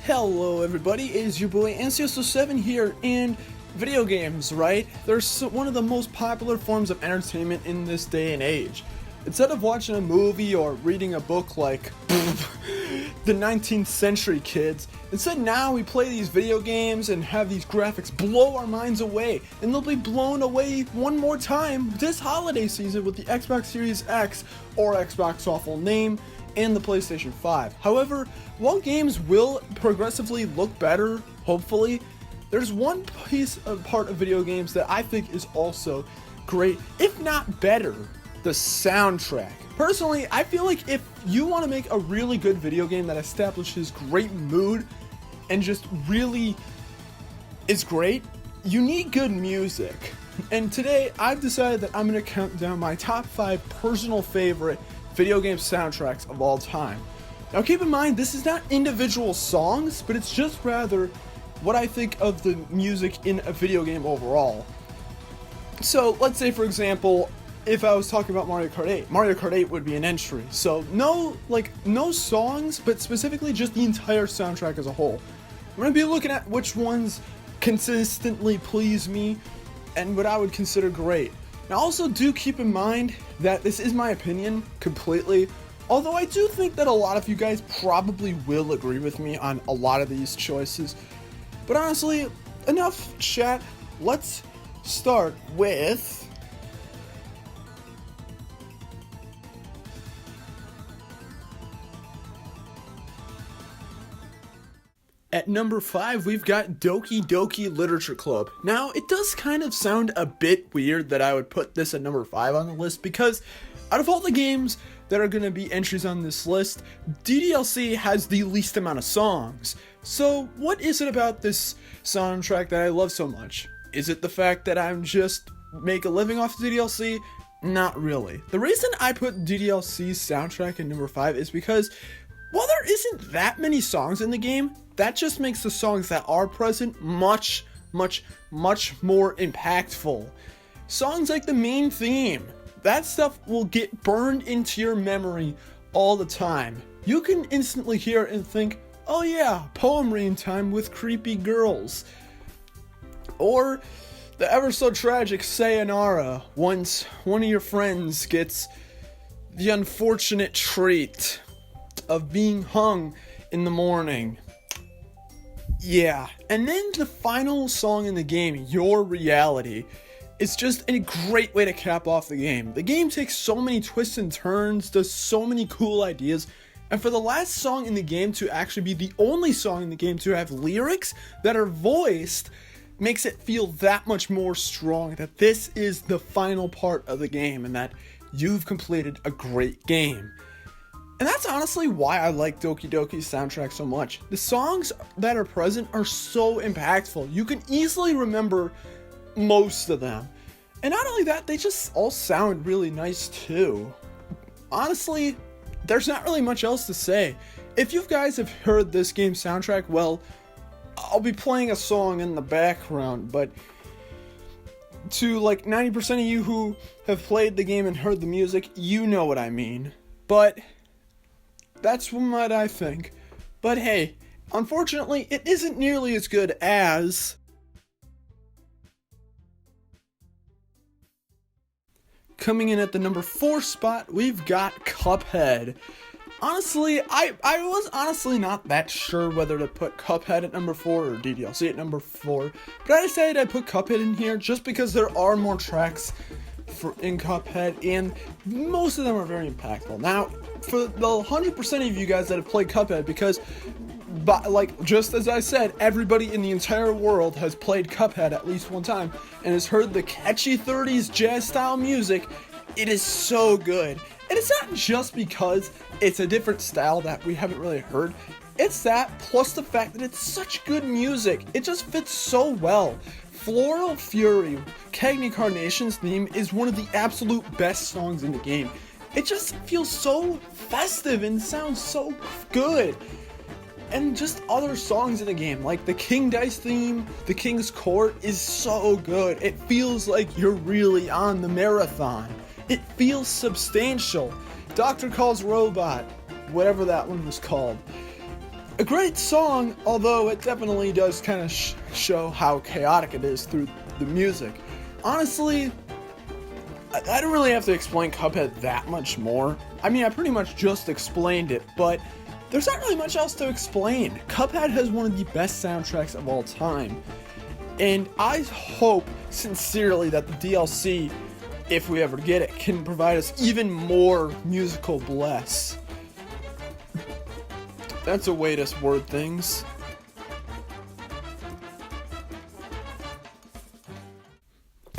Hello everybody, it is your boy NCSO7 here, and video games, right? They're one of the most popular forms of entertainment in this day and age. Instead of watching a movie or reading a book like the 19th century kids, instead now we play these video games and have these graphics blow our minds away, and they'll be blown away one more time this holiday season with the Xbox Series X, or Xbox awful name, and the PlayStation 5. However, while games will progressively look better, hopefully, there's one part of video games that I think is also great, if not better: the soundtrack. Personally, I feel like if you want to make a really good video game that establishes great mood and just really is great, you need good music. And today, I've decided that I'm going to count down my top 5 personal favorite video game soundtracks of all time. Now keep in mind, this is not individual songs, but it's just rather what I think of the music in a video game overall. So let's say, for example, if I was talking about Mario Kart 8, Mario Kart 8 would be an entry. So no songs, but specifically just the entire soundtrack as a whole. I'm going to be looking at which ones consistently please me and what I would consider great. Now also do keep in mind that this is my opinion completely, although I do think that a lot of you guys probably will agree with me on a lot of these choices. But honestly, enough chat, let's start with at number 5, we've got Doki Doki Literature Club. Now, it does kind of sound a bit weird that I would put this at number 5 on the list, because out of all the games that are going to be entries on this list, DDLC has the least amount of songs. So, what is it about this soundtrack that I love so much? Is it the fact that I'm just make a living off of DDLC? Not really. The reason I put DDLC's soundtrack at number 5 is because while there isn't that many songs in the game, that just makes the songs that are present much more impactful. Songs like the main theme, that stuff will get burned into your memory all the time. You can instantly hear it and think, oh yeah, poem reading time with creepy girls. Or the ever so tragic sayonara once one of your friends gets the unfortunate treat of being hung in the morning. Yeah, and then the final song in the game, Your Reality, is just a great way to cap off the game. The game takes so many twists and turns, does so many cool ideas, and for the last song in the game to actually be the only song in the game to have lyrics that are voiced makes it feel that much more strong that this is the final part of the game and that you've completed a great game. And that's honestly why I like Doki Doki's soundtrack so much. The songs that are present are so impactful. You can easily remember most of them. And not only that, they just all sound really nice too. Honestly, there's not really much else to say. If you guys have heard this game's soundtrack, well, I'll be playing a song in the background, but to like 90% of you who have played the game and heard the music, you know what I mean. But that's what I think. But hey, unfortunately, it isn't nearly as good as coming in at the number 4 spot, we've got Cuphead. Honestly, I was honestly not that sure whether to put Cuphead at number 4 or DDLC at number 4, but I decided I'd put Cuphead in here just because there are more tracks in Cuphead, and most of them are very impactful. Now, for the 100% of you guys that have played Cuphead, because, just as I said, everybody in the entire world has played Cuphead at least one time, and has heard the catchy 30s jazz-style music, it is so good. And it's not just because it's a different style that we haven't really heard, it's that, plus the fact that it's such good music, it just fits so well. Floral Fury, Cagney Carnation's theme, is one of the absolute best songs in the game. It just feels so festive and sounds so good. And just other songs in the game, like the King Dice theme, the King's Court, is so good. It feels like you're really on the marathon. It feels substantial. Dr. Calls Robot, whatever that one was called. A great song, although it definitely does kind of show how chaotic it is through the music. Honestly, I don't really have to explain Cuphead that much more. I mean, I pretty much just explained it, but there's not really much else to explain. Cuphead has one of the best soundtracks of all time, and I hope sincerely that the DLC, if we ever get it, can provide us even more musical bliss. That's a way to word things.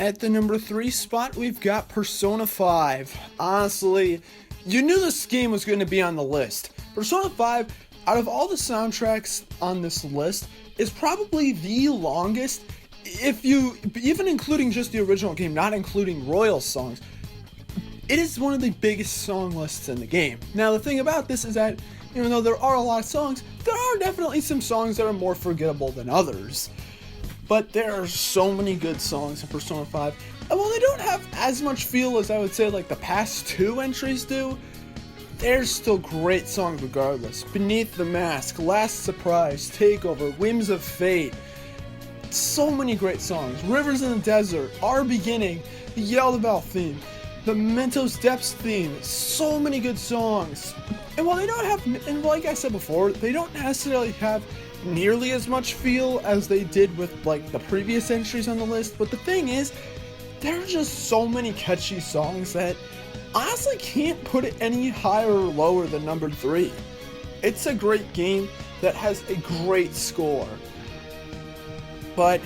At the number 3 spot, we've got Persona 5. Honestly, you knew this game was going to be on the list. Persona 5, out of all the soundtracks on this list, is probably the longest, if you, even including just the original game, not including Royal songs. It is one of the biggest song lists in the game. Now, the thing about this is that, even though there are a lot of songs, there are definitely some songs that are more forgettable than others. But there are so many good songs in Persona 5, and while they don't have as much feel as I would say like the past 2 entries do, they're still great songs regardless. Beneath the Mask, Last Surprise, Takeover, Whims of Fate. So many great songs. Rivers in the Desert, Our Beginning, the Yaldabaoth theme, the Mentos Depths theme. So many good songs. And while they don't have, and like I said before, they don't necessarily have nearly as much feel as they did with like the previous entries on the list, but the thing is, there are just so many catchy songs that honestly can't put it any higher or lower than number 3. It's a great game that has a great score. But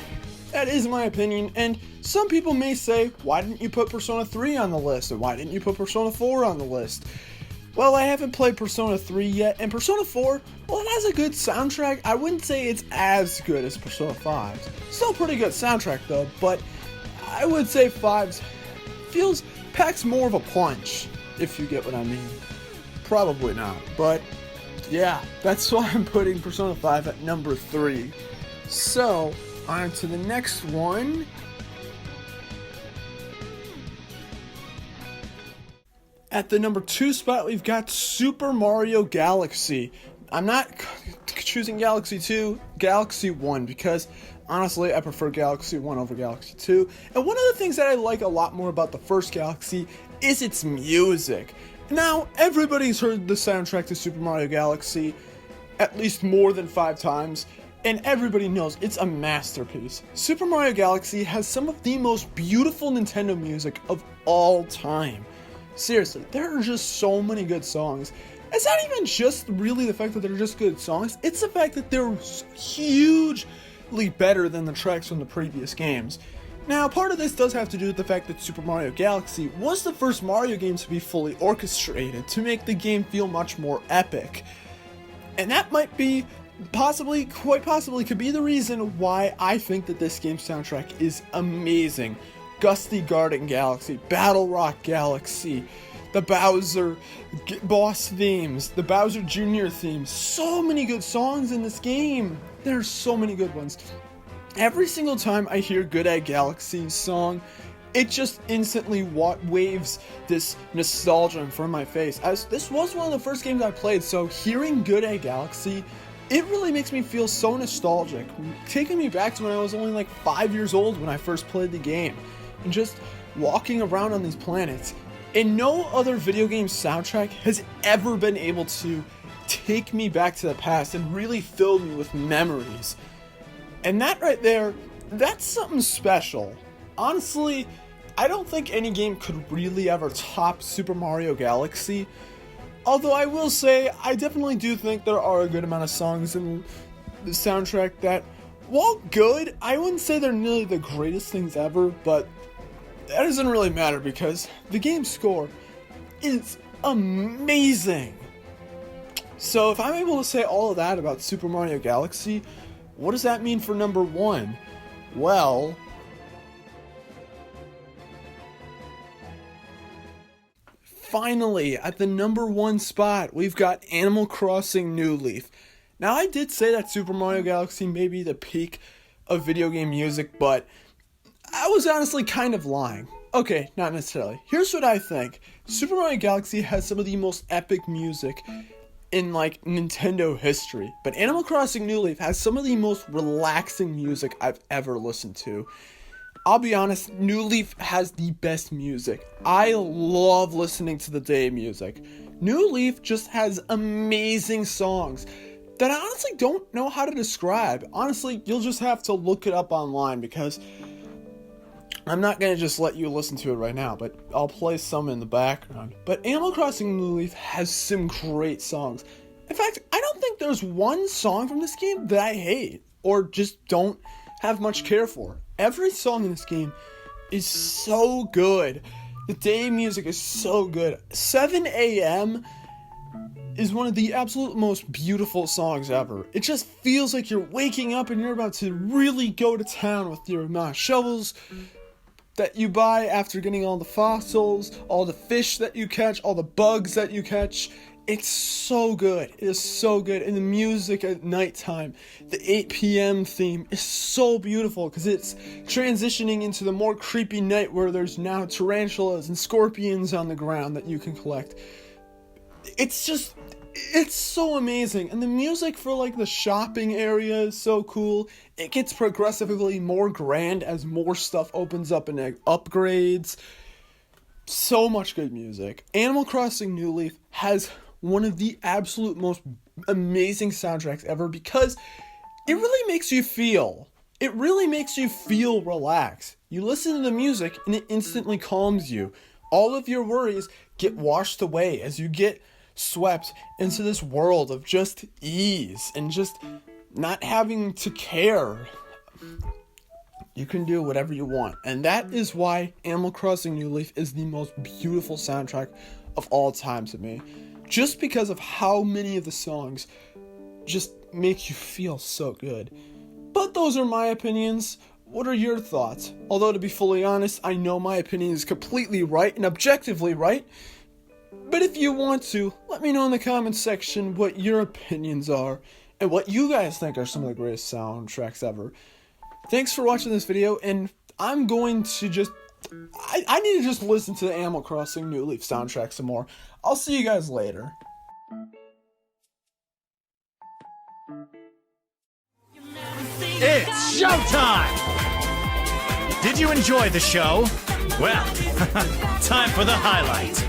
that is my opinion, and some people may say, why didn't you put Persona 3 on the list, and why didn't you put Persona 4 on the list? Well, I haven't played Persona 3 yet, and Persona 4, well, it has a good soundtrack. I wouldn't say it's as good as Persona 5's. Still pretty good soundtrack though, but I would say 5's packs more of a punch, if you get what I mean. Probably not, but yeah, that's why I'm putting Persona 5 at number 3. So, on to the next one. At the number 2 spot, we've got Super Mario Galaxy. I'm not choosing Galaxy 2, Galaxy 1, because honestly, I prefer Galaxy 1 over Galaxy 2. And one of the things that I like a lot more about the first Galaxy is its music. Now, everybody's heard the soundtrack to Super Mario Galaxy at least more than 5 times, and everybody knows it's a masterpiece. Super Mario Galaxy has some of the most beautiful Nintendo music of all time. Seriously, there are just so many good songs. It's not even just really the fact that they're just good songs, it's the fact that they're hugely better than the tracks from the previous games. Now, part of this does have to do with the fact that Super Mario Galaxy was the first Mario game to be fully orchestrated, to make the game feel much more epic. And that might be quite possibly could be the reason why I think that this game's soundtrack is amazing. Gusty Garden Galaxy, Battle Rock Galaxy, the Bowser boss themes, the Bowser Jr. themes. So many good songs in this game. There are so many good ones. Every single time I hear Good Egg Galaxy's song, it just instantly waves this nostalgia in front of my face. As this was one of the first games I played, so hearing Good Egg Galaxy, it really makes me feel so nostalgic, taking me back to when I was only like 5 years old when I first played the game, and just walking around on these planets. And no other video game soundtrack has ever been able to take me back to the past and really fill me with memories. And that right there, that's something special. Honestly, I don't think any game could really ever top Super Mario Galaxy. Although I will say, I definitely do think there are a good amount of songs in the soundtrack that, while good, I wouldn't say they're nearly the greatest things ever, but that doesn't really matter because the game's score is amazing. So if I'm able to say all of that about Super Mario Galaxy, what does that mean for number 1? Well, finally, at the number 1 spot, we've got Animal Crossing New Leaf. Now, I did say that Super Mario Galaxy may be the peak of video game music, but I was honestly kind of lying. Okay, not necessarily. Here's what I think. Super Mario Galaxy has some of the most epic music in like Nintendo history, but Animal Crossing New Leaf has some of the most relaxing music I've ever listened to. I'll be honest, New Leaf has the best music. I love listening to the day music. New Leaf just has amazing songs that I honestly don't know how to describe. Honestly, you'll just have to look it up online because I'm not going to just let you listen to it right now, but I'll play some in the background. But Animal Crossing New Leaf has some great songs. In fact, I don't think there's one song from this game that I hate or just don't have much care for. Every song in this game is so good. The day music is so good. 7 a.m. is one of the absolute most beautiful songs ever. It just feels like you're waking up and you're about to really go to town with your amount of shovels that you buy after getting all the fossils, all the fish that you catch, all the bugs that you catch. It's so good. It is so good. And the music at nighttime, the 8 p.m. theme is so beautiful because it's transitioning into the more creepy night where there's now tarantulas and scorpions on the ground that you can collect. It's so amazing. And the music for like the shopping area is so cool. It gets progressively more grand as more stuff opens up and upgrades. So much good music. Animal Crossing New Leaf has one of the absolute most amazing soundtracks ever because it really makes you feel. It really makes you feel relaxed. You listen to the music and it instantly calms you. All of your worries get washed away as you get swept into this world of just ease and just not having to care. You can do whatever you want. And that is why Animal Crossing New Leaf is the most beautiful soundtrack of all time to me. Just because of how many of the songs just make you feel so good. But those are my opinions. What are your thoughts? Although to be fully honest, I know my opinion is completely right and objectively right. But if you want to, let me know in the comments section what your opinions are and what you guys think are some of the greatest soundtracks ever. Thanks for watching this video, and I'm going to just... I need to just listen to the Animal Crossing New Leaf soundtrack some more. I'll see you guys later. It's showtime! Did you enjoy the show? Well, time for the highlight.